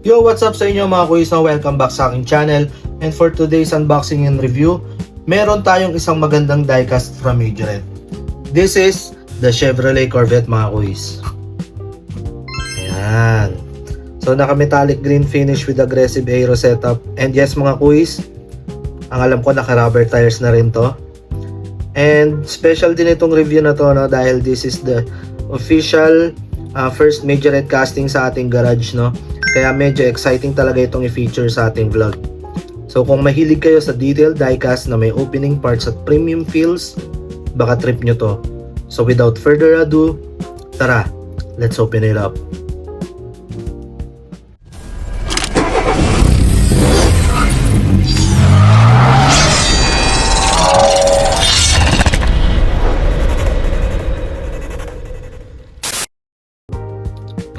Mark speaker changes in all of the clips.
Speaker 1: Yo, what's up sa inyo mga kuis? Welcome back sa aking channel. And for today's unboxing and review, meron tayong isang magandang diecast from Majorette. This is the Chevrolet Corvette mga kuis. Ayan. So naka-metallic green finish with aggressive aero setup. And yes mga kuis, ang alam ko naka-rubber tires na rin to. And special din itong review na to, no, dahil this is the official first Majorette casting sa ating garage, no. Kaya medyo exciting talaga itong i-feature sa ating vlog. So kung mahilig kayo sa detailed diecast na may opening parts at premium feels, baka trip nyo to. So without further ado, tara, let's open it up.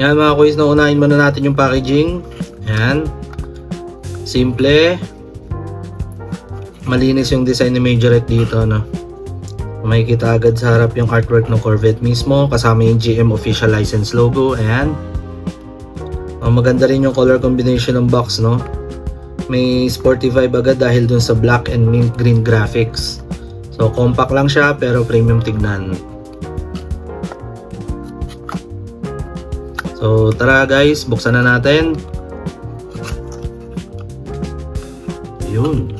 Speaker 1: Yan mga kuis, na unahin muna natin yung packaging. Yan. Simple. Malinis yung design ni Majorette dito, no. Makikita agad sa harap yung artwork ng Corvette mismo, kasama yung GM official license logo. Ayan. Maganda rin yung color combination ng box, no. May sporty vibe agad dahil dun sa black and mint green graphics. So compact lang siya pero premium tignan. So tara guys, buksan na natin. Yun.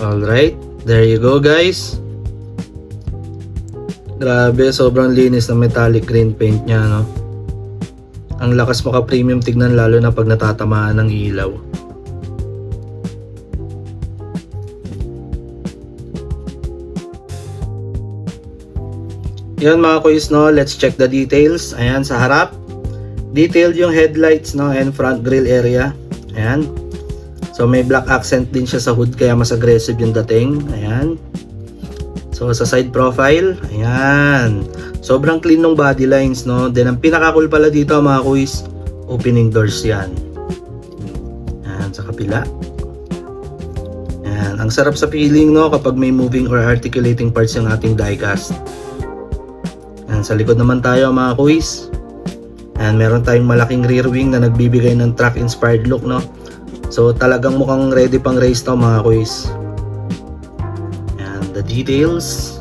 Speaker 1: Alright, there you go guys. Grabe, sobrang linis ng metallic green paint niya, no? Ang lakas maka-premium tignan lalo na pag natatamaan ng ilaw. Yan mga kuis, no, let's check the details. Ayan, sa harap, detailed yung headlights, no, and front grille area. Ayan. So may black accent din siya sa hood kaya mas aggressive yung dating. Ayan. So sa side profile, ayan. Sobrang clean ng body lines, no. Then ang pinaka-cool pala dito mga kuis, opening doors yan. Ayan, sa kapila. Ayan, ang sarap sa feeling, no, kapag may moving or articulating parts yung ating diecast. Ayan, sa likod naman tayo mga kuis. Ayan, meron tayong malaking rear wing na nagbibigay ng truck inspired look, no. So talagang mukhang ready pang race to mga kuis. Ayan, the details.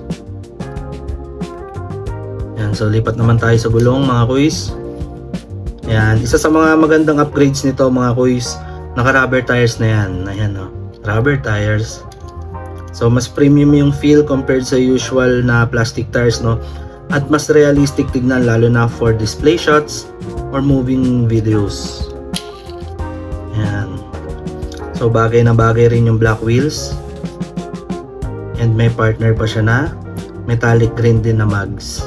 Speaker 1: Ayan, so lipat naman tayo sa gulong mga kuis. Ayan, isa sa mga magandang upgrades nito mga kuis, naka rubber tires na yan. Ayan, no, rubber tires. So mas premium yung feel compared sa usual na plastic tires, no. At mas realistic tignan lalo na for display shots or moving videos. Ayan. So bagay na bagay rin yung black wheels. And may partner pa siya na metallic green din na mags.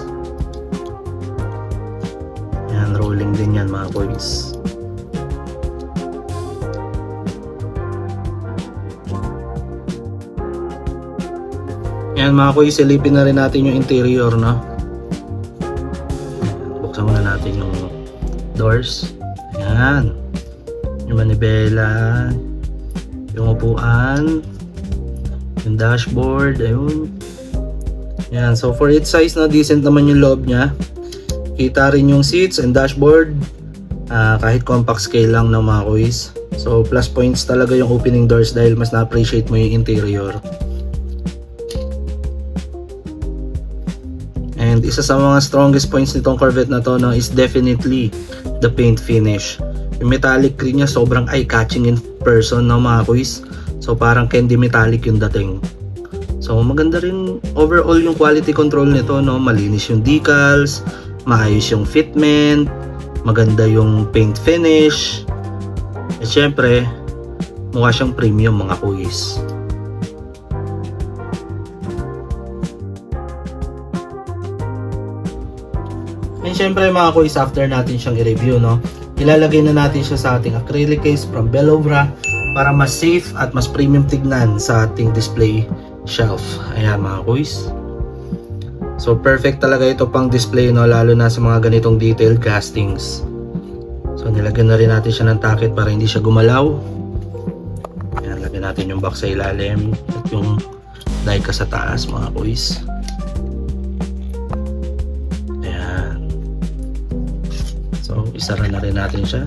Speaker 1: Ayan, rolling din yan mga boys. Ayan mga kuys, silipin na rin natin yung interior, no. Buksan muna natin yung doors. Ayan. Yung manibela, yung upuan, yung dashboard, ayun. Ayan, so for its size na decent naman yung loob niya. Kita rin yung seats and dashboard, kahit compact scale lang ng mga kuys. So plus points talaga yung opening doors dahil mas na-appreciate mo yung interior. And isa sa mga strongest points nitong Corvette na to, no, is definitely the paint finish. Yung metallic green niya sobrang eye-catching in person, no mga kuys. So parang candy metallic yung dating. So maganda rin overall yung quality control nito, no. Malinis yung decals, maayos yung fitment, maganda yung paint finish. At syempre, mukha siyang premium mga kuys. And syempre mga kuys, after natin siyang i-review, no, ilalagay na natin siya sa ating acrylic case from Bellovra para mas safe at mas premium tignan sa ating display shelf. Ayan mga kuys. So perfect talaga ito pang display, no, lalo na sa mga ganitong detailed castings. So nilagyan na rin natin siya ng takip para hindi siya gumalaw. Ayan, lagyan natin yung box sa ilalim at yung diecast sa taas mga kuys. Isara na rin natin siya.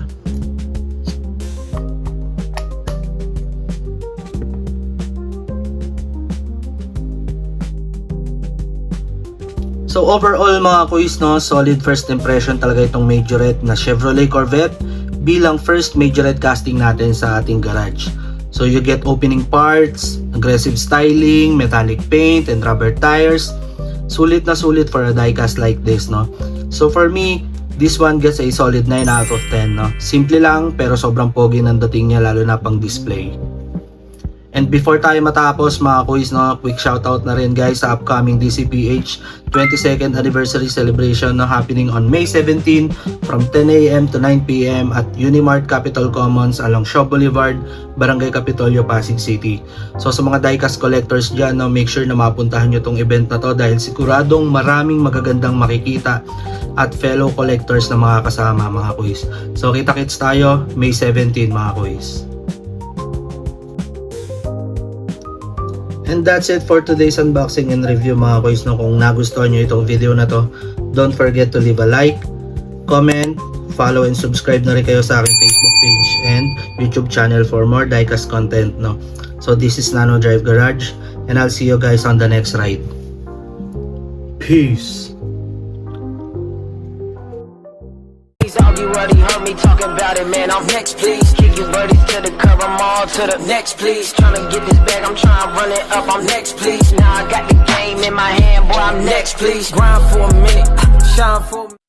Speaker 1: So overall mga kuis, no, solid first impression talaga itong Majorette na Chevrolet Corvette bilang first Majorette casting natin sa ating garage. So you get opening parts, aggressive styling, metallic paint, and rubber tires. Sulit na sulit for a diecast like this, no. So for me, this one gets a solid 9 out of 10, no. Simple lang pero sobrang pogi ng dating niya, lalo na pang display. And before tayo matapos mga kuis, no, quick shoutout na rin guys sa upcoming DCPH 22nd anniversary celebration na happening on May 17 from 10 AM to 9 PM at Unimart Capitol Commons along Shaw Boulevard, Barangay Capitolio, Pasig City. So sa mga diecast collectors dyan, no, make sure na mapuntahan nyo tong event na to dahil siguradong maraming magagandang makikita at fellow collectors na mga kasama mga kuis. So kita-kits tayo May 17 mga kuis. And that's it for today's unboxing and review mga kuis, no. Kung nagustuhan nyo itong video na to, don't forget to leave a like, comment, follow and subscribe na rin kayo sa aking Facebook page and YouTube channel for more diecast content, no. So this is Nano Drive Garage and I'll see you guys on the next ride. Peace.
Speaker 2: All you already heard me talking about it, man. I'm next, please. Kick you birdies to the curb, I'm all to the next, please. Tryna get this bag, I'm tryna run it up, I'm next, please. Now I got the game in my hand, boy, I'm next, please. Grind for a minute, shine for a minute.